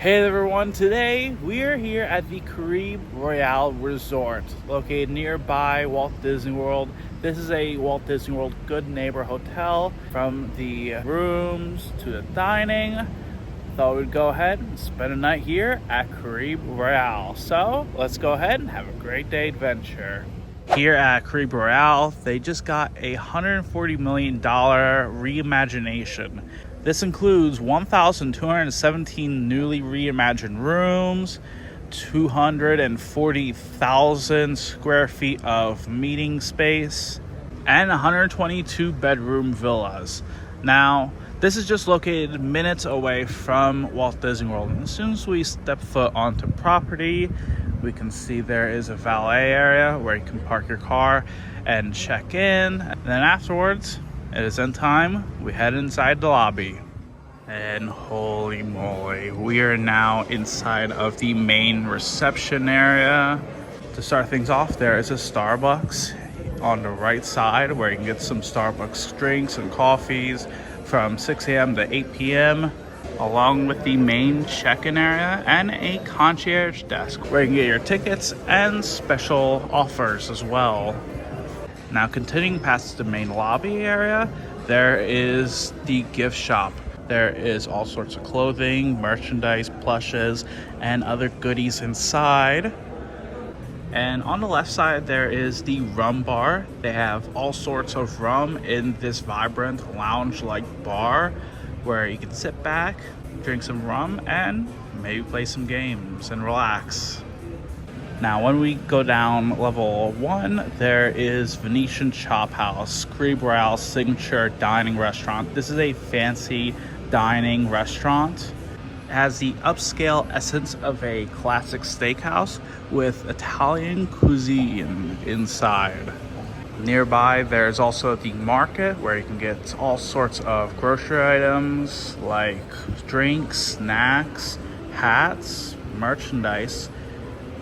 Hey everyone, today we are here at the Caribe Royale Resort, located nearby Walt Disney World. This is a Walt Disney World Good Neighbor Hotel. From the rooms to the dining, thought we'd go ahead and spend a night here at Caribe Royale. So let's go ahead and have a great day adventure. Here at Caribe Royale, they just got a $140 million reimagination. This includes 1,217 newly reimagined rooms, 240,000 square feet of meeting space, and 122 bedroom villas. Now, this is just located minutes away from Walt Disney World. And as soon as we step foot onto property, we can see there is a valet area where you can park your car and check in. And then afterwards, it is in time, we head inside the lobby. And holy moly, we are now inside of the main reception area. To start things off, there is a Starbucks on the right side where you can get some Starbucks drinks and coffees from 6 a.m. to 8 p.m. along with the main check-in area and a concierge desk where you can get your tickets and special offers as well. Now, continuing past the main lobby area, there is the gift shop. There is all sorts of clothing, merchandise, plushes, and other goodies inside. And on the left side, there is the rum bar. They have all sorts of rum in this vibrant lounge-like bar where you can sit back, drink some rum, and maybe play some games and relax. Now, when we go down level 1, there is Venetian Chop House, Caribe Royale signature dining restaurant. This is a fancy dining restaurant. It has the upscale essence of a classic steakhouse with Italian cuisine inside. Nearby, there's also the market where you can get all sorts of grocery items like drinks, snacks, hats, merchandise,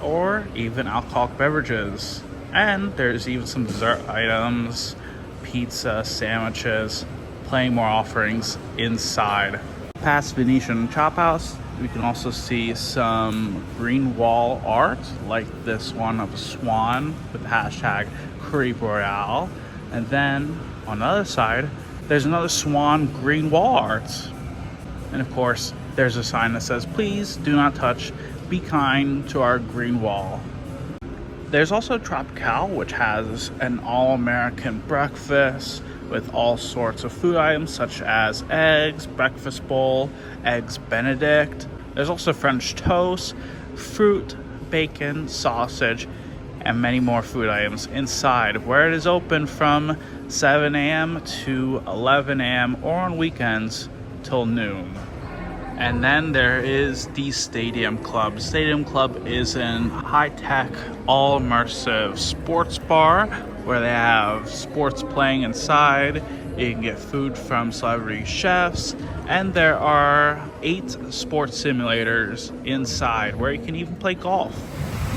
or even alcoholic beverages. And there's even some dessert items, pizza, sandwiches, plenty more offerings inside. Past Venetian Chop House, we can also see some green wall art, like this one of a swan with the hashtag Caribe Royale. And then on the other side, there's another swan green wall art. And of course, there's a sign that says, "Please do not touch. Be kind to our green wall." There's also Tropical, which has an all-American breakfast with all sorts of food items such as eggs, breakfast bowl, eggs Benedict. There's also French toast, fruit, bacon, sausage, and many more food items inside, where it is open from 7 a.m. to 11 a.m. or on weekends till noon. And then there is the Stadium Club. Stadium Club is an high-tech, all-immersive sports bar where they have sports playing inside. You can get food from celebrity chefs, and there are 8 sports simulators inside where you can even play golf.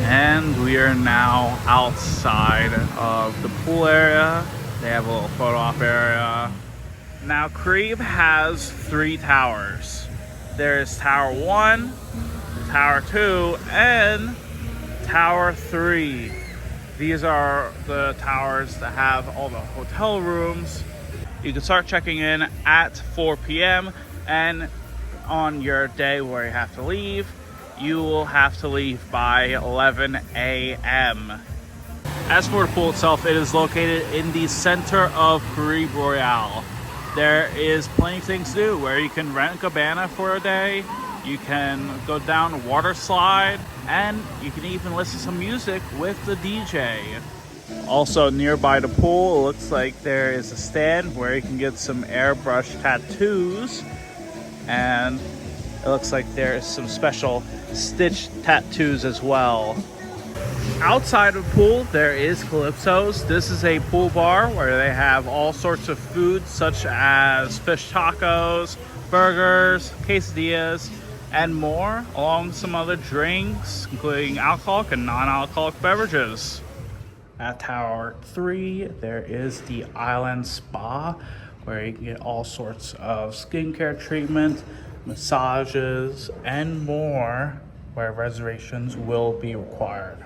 And we are now outside of the pool area. They have a little photo op area. Now, Caribe has 3 towers. There's Tower 1, Tower 2, and Tower 3. These are the towers that have all the hotel rooms. You can start checking in at 4 p.m. and on your day where you have to leave, you will have to leave by 11 a.m. As for the pool itself, it is located in the center of Caribe Royale. There is plenty of things to do where you can rent a cabana for a day, you can go down a water slide, and you can even listen to some music with the DJ. Also nearby the pool, it looks like there is a stand where you can get some airbrush tattoos, and it looks like there is some special stitch tattoos as well. Outside of the pool, there is Calypso's. This is a pool bar where they have all sorts of foods such as fish tacos, burgers, quesadillas, and more, along with some other drinks, including alcoholic and non-alcoholic beverages. At Tower 3, there is the Island Spa, where you can get all sorts of skincare treatment, massages, and more, where reservations will be required.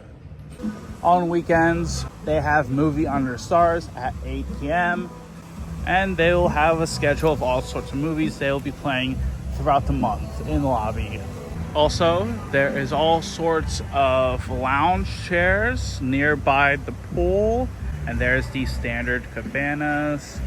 On weekends, they have Movie Under the Stars at 8 p.m. and they will have a schedule of all sorts of movies they will be playing throughout the month in the lobby. Also, there is all sorts of lounge chairs nearby the pool, and there's the standard cabanas.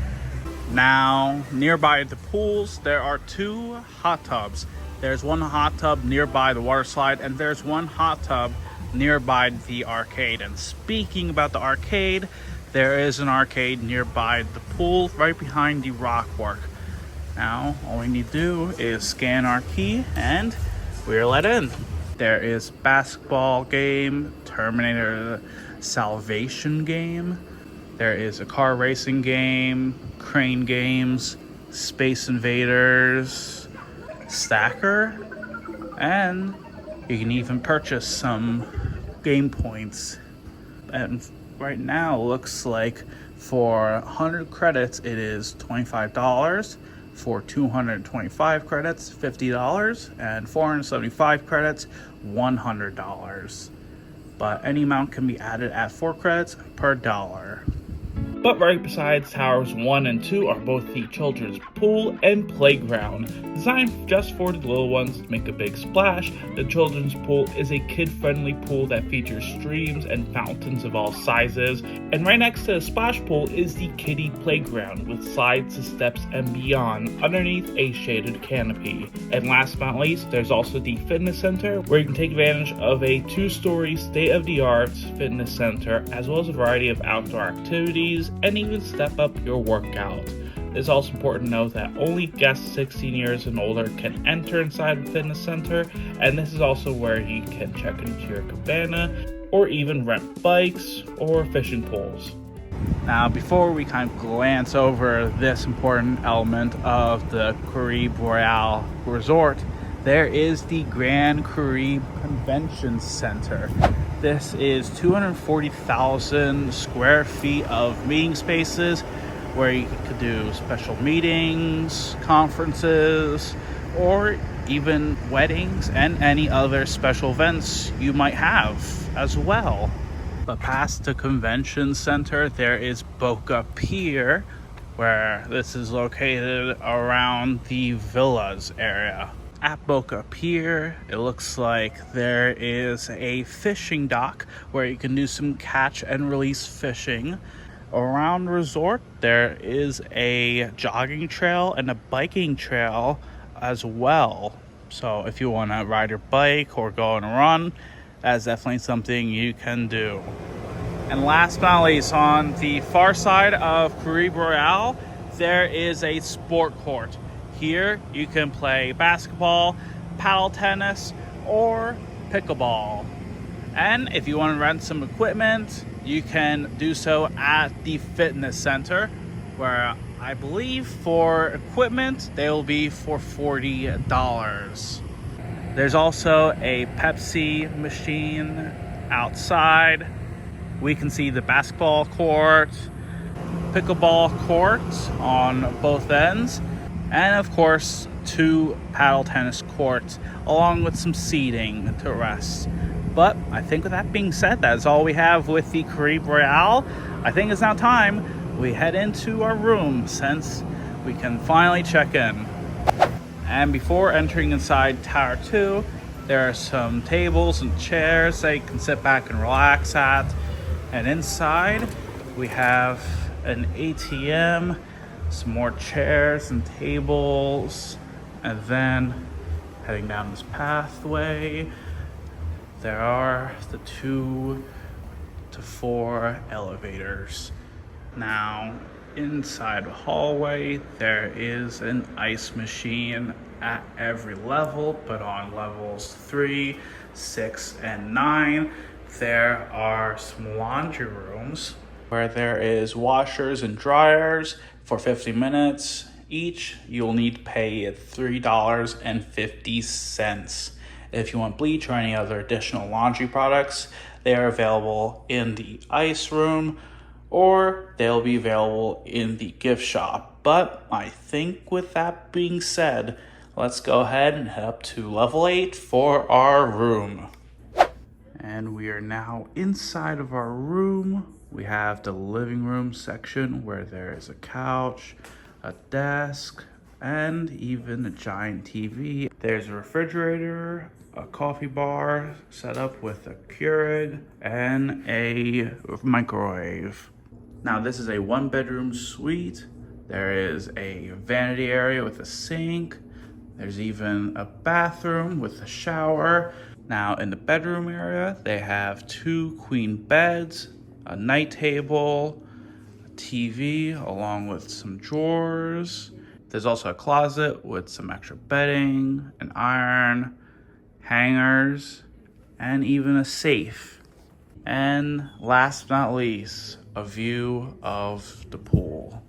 Now, nearby the pools, there are 2 hot tubs. There's one hot tub nearby the water slide, and there's one hot tub nearby the arcade. And speaking about the arcade, there is an arcade nearby the pool, right behind the rock work. Now, all we need to do is scan our key, and we're let in. There is basketball game, Terminator Salvation game. There is a car racing game, crane games, Space Invaders, Stacker, and you can even purchase some game points. And right now, looks like for 100 credits, it is $25. For 225 credits, $50, and 475 credits, $100. But any amount can be added at 4 credits per dollar. But right beside Towers 1 and 2 are both the children's pool and playground. Designed just for the little ones to make a big splash, the children's pool is a kid-friendly pool that features streams and fountains of all sizes. And right next to the splash pool is the kiddie playground with slides to steps and beyond underneath a shaded canopy. And last but not least, there's also the fitness center where you can take advantage of a 2-story state-of-the-art fitness center as well as a variety of outdoor activities and even step up your workout. It's also important to note that only guests 16 years and older can enter inside the fitness center, and this is also where you can check into your cabana or even rent bikes or fishing poles. Now, before we kind of glance over this important element of the Caribe Royale Resort, there is the Grand Caribe Convention Center. This is 240,000 square feet of meeting spaces where you could do special meetings, conferences, or even weddings and any other special events you might have as well. But past the convention center, there is Boca Pier, where this is located around the villas area. At Boca Pier, it looks like there is a fishing dock where you can do some catch and release fishing. Around the resort, there is a jogging trail and a biking trail as well. So if you want to ride your bike or go on a run, that's definitely something you can do. And last but not least, on the far side of Caribe Royale, there is a sport court. Here, you can play basketball, paddle tennis, or pickleball. And if you want to rent some equipment, you can do so at the fitness center, where I believe for equipment, they will be for $40. There's also a Pepsi machine outside. We can see the basketball court, pickleball court on both ends, and of course 2 paddle tennis courts along with some seating to rest. But I think with that being said, that's all we have with the Caribe Royale. I think it's now time we head into our room since we can finally check in. And before entering inside Tower 2, there are some tables and chairs that you can sit back and relax at. And inside we have an ATM, some more chairs and tables, and then heading down this pathway, there are the 2 to 4 elevators. Now, inside the hallway, there is an ice machine at every level, but on levels 3, 6, and 9, there are some laundry rooms where there is washers and dryers for 50 minutes each. You'll need to pay $3.50. If you want bleach or any other additional laundry products, they are available in the ice room or they'll be available in the gift shop. But I think with that being said, Let's go ahead and head up to level 8 for our room. And we are now inside of our room. We have the living room section where there is a couch, a desk, and even a giant TV. There's a refrigerator, a coffee bar set up with a Keurig, and a microwave. Now this is a 1-bedroom suite. There is a vanity area with a sink. There's even a bathroom with a shower. Now in the bedroom area, they have 2 queen beds, a night table, a TV, along with some drawers. There's also a closet with some extra bedding, an iron, hangers, and even a safe. And last but not least, a view of the pool.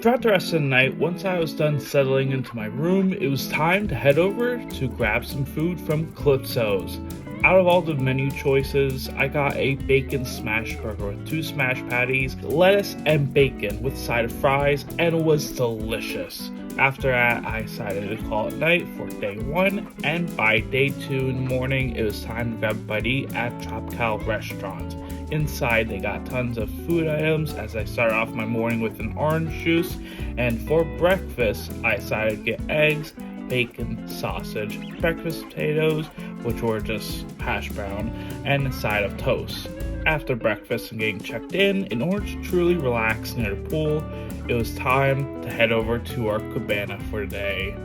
Throughout the rest of the night, once I was done settling into my room, it was time to head over to grab some food from Calypso's. Out of all the menu choices, I got a bacon smash burger with 2 smash patties, lettuce, and bacon with a side of fries, and it was delicious. After that, I decided to call it night for day 1, and by day 2 in the morning, it was time to grab a bite to eat at Tropical Restaurant. Inside, they got tons of food items as I started off my morning with an orange juice, and for breakfast, I decided to get eggs, bacon, sausage, breakfast potatoes, which were just hash brown, and a side of toast. After breakfast and getting checked in order to truly relax near the pool, it was time to head over to our cabana for the day.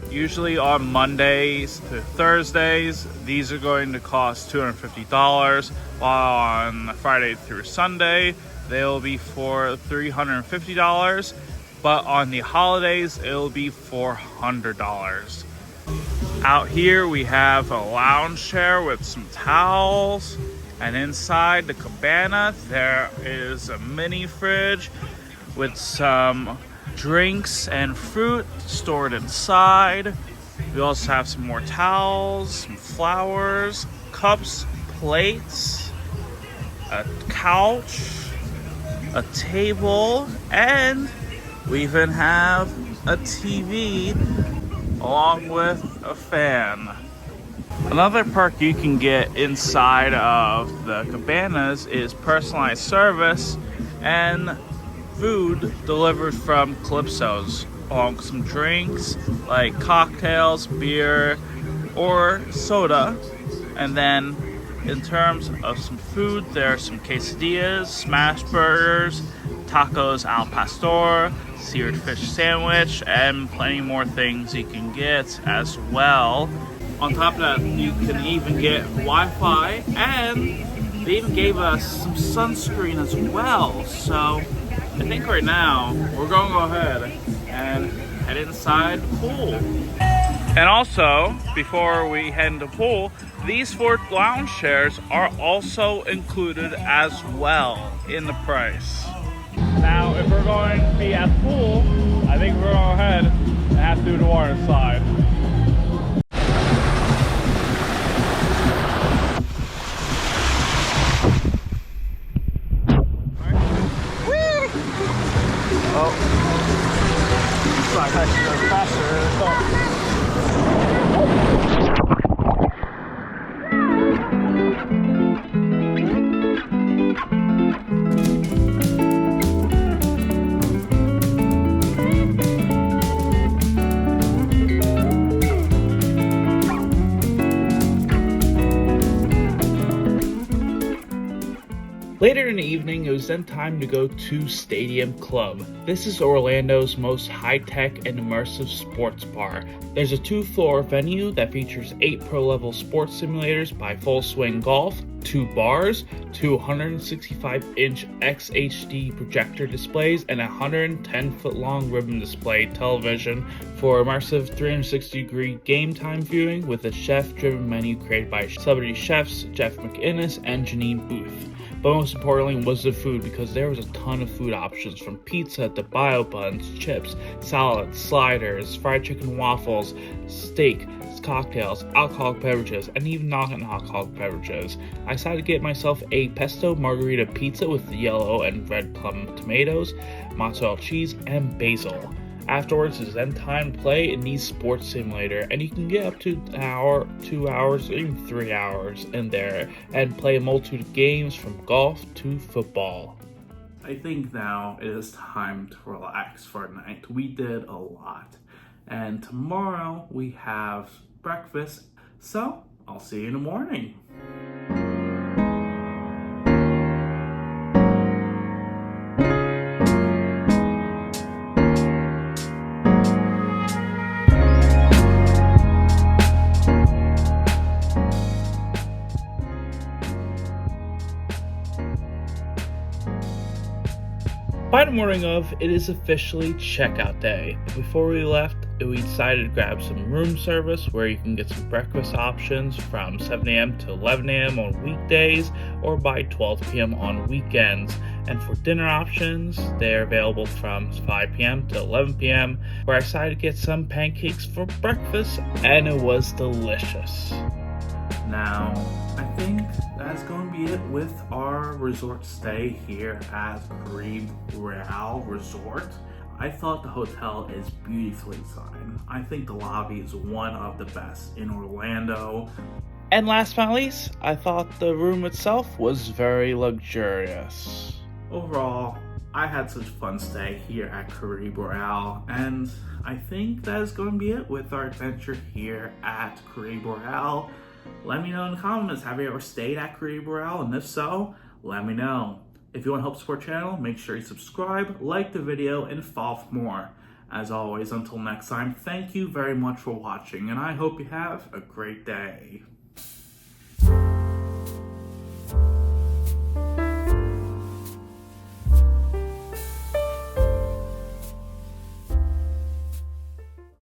Usually on Mondays to Thursdays, these are going to cost $250, while on Friday through Sunday, they'll be for $350, but on the holidays, it'll be $400. Out here, we have a lounge chair with some towels, and inside the cabana, there is a mini fridge with some drinks and fruit stored inside. We also have some more towels, some flowers, cups, plates, a couch, a table, and we even have a TV along with a fan. Another perk you can get inside of the cabanas is personalized service and food delivered from Calypso's, along with some drinks like cocktails, beer, or soda. And then in terms of some food, there are some quesadillas, smash burgers, tacos al pastor, seared fish sandwich, and plenty more things you can get as well. On top of that, you can even get Wi-Fi, and they even gave us some sunscreen as well. So I think right now we're going to go ahead and head inside the pool. And also, before we head into the pool, these 4 lounge chairs are also included as well in the price. Now, if we're going to be at the pool, I think we're going to go ahead and have to do the water slide. Later in the evening, it was then time to go to Stadium Club. This is Orlando's most high-tech and immersive sports bar. There's a 2-floor venue that features 8 pro-level sports simulators by Full Swing Golf, 2 bars, 2 165-inch XHD projector displays, and a 110-foot-long ribbon display television for immersive 360-degree game time viewing with a chef-driven menu created by celebrity chefs Jeff McInnes and Janine Booth. But most importantly was the food, because there was a ton of food options, from pizza to bio buns, chips, salads, sliders, fried chicken waffles, steak, cocktails, alcoholic beverages, and even non-alcoholic beverages. I decided to get myself a pesto margarita pizza with the yellow and red plum tomatoes, mozzarella cheese, and basil. Afterwards is then time to play in the sports simulator, and you can get up to an hour, 2 hours, or even 3 hours in there and play a multitude of games from golf to football. I think now it is time to relax for a night. We did a lot, and tomorrow we have breakfast, so I'll see you in the morning. By the morning of, it is officially checkout day. Before we left, we decided to grab some room service where you can get some breakfast options from 7 a.m. to 11 a.m. on weekdays or by 12 p.m. on weekends. And for dinner options, they're available from 5 p.m. to 11 p.m. where I decided to get some pancakes for breakfast, and it was delicious. Now, I think that's going to be it with our resort stay here at Caribe Royale Resort. I thought the hotel is beautifully designed. I think the lobby is one of the best in Orlando. And last but not least, I thought the room itself was very luxurious. Overall, I had such a fun stay here at Caribe Royale, and I think that is going to be it with our adventure here at Caribe Royale. Let me know in the comments, have you ever stayed at Caribe Royale? And if so, let me know. If you want to help support the channel, make sure you subscribe, like the video, and follow for more. As always, until next time, thank you very much for watching, and I hope you have a great day.